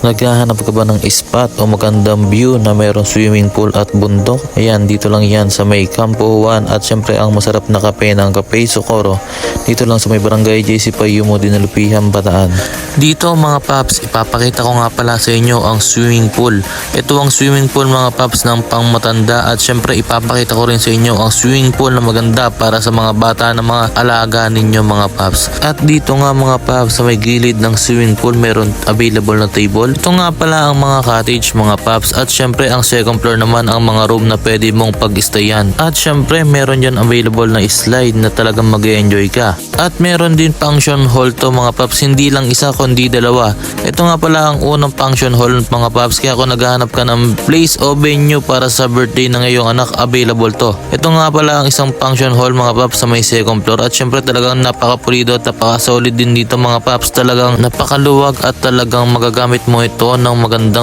Naghahanap ka ba ng spot o magandang view na mayroong swimming pool at bundok? Ayan, dito lang yan sa may Campo Juan at syempre ang masarap na kape ng Cafe Socorro. Dito lang sa may barangay JC Payumo, Dinalupihan, Bataan. Dito mga paps, ipapakita ko nga pala sa inyo ang swimming pool. Ito ang swimming pool mga paps ng pangmatanda at syempre ipapakita ko rin sa inyo ang swimming pool na maganda para sa mga bata na mga alaga ninyo mga paps. At dito nga mga paps sa may gilid ng swimming pool meron available na table. Ito nga pala ang mga cottage mga paps at syempre ang second floor naman ang mga room na pwede mong pag-stayan. At syempre meron dyan available na slide na talagang mag-enjoy ka. At meron din function hall to mga paps, hindi lang isa kundi dalawa. Ito nga pala ang unang function hall mga paps, kaya kung naghahanap ka ng place o venue para sa birthday ng iyong anak, available to. Ito nga pala ang isang function hall mga paps sa may second floor at syempre talagang napakapulido at napaka-solid din dito mga paps, talagang napakaluwag at talagang magagamit mo ito ng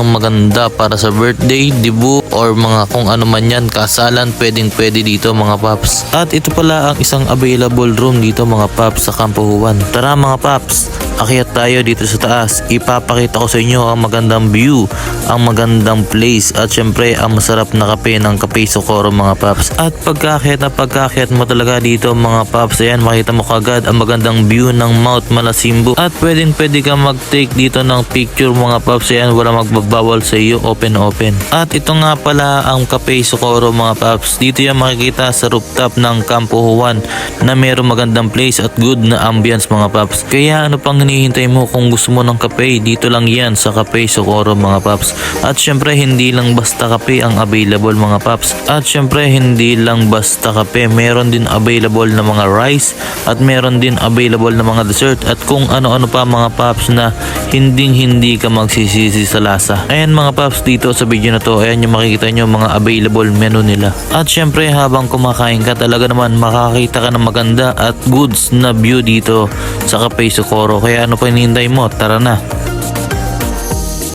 maganda para sa birthday, debut or mga kung ano man yan, kasalan, pwede dito mga paps. At ito pala ang isang available room dito mga paps sa Campo Juan. Tara mga paps, akyat tayo dito sa taas. Ipapakita ko sa inyo ang magandang view, ang magandang place at syempre ang masarap na kape ng Cafe Socorro mga paps. At pagkaakyat mo talaga dito mga paps, ayan makita mo kagad ang magandang view ng Mount Malasimbo at pwede ka mag-take dito ng picture mga paps, ayan wala magbabawal sa iyo, open. At ito nga pala ang Cafe Socorro mga paps, dito yan makikita sa rooftop ng Campo Juan na mayroong magandang place at good na ambience mga paps. Kaya ano pang hinihintay mo kung gusto mo ng kape, dito lang yan sa Cafe Socorro mga paps. At syempre hindi lang basta kape ang available mga paps. At syempre hindi lang basta kape, meron din available na mga rice at meron din available na mga dessert at kung ano-ano pa mga paps na hindi ka magsisisi sa lasa. Ayan mga paps, dito sa video na to, ayan yung makikita nyo mga available menu nila. At syempre habang kumakain ka talaga naman makakita ka ng maganda at goods na view dito sa Cafe Socorro. Kaya ano pa hinihintay mo? Tara na!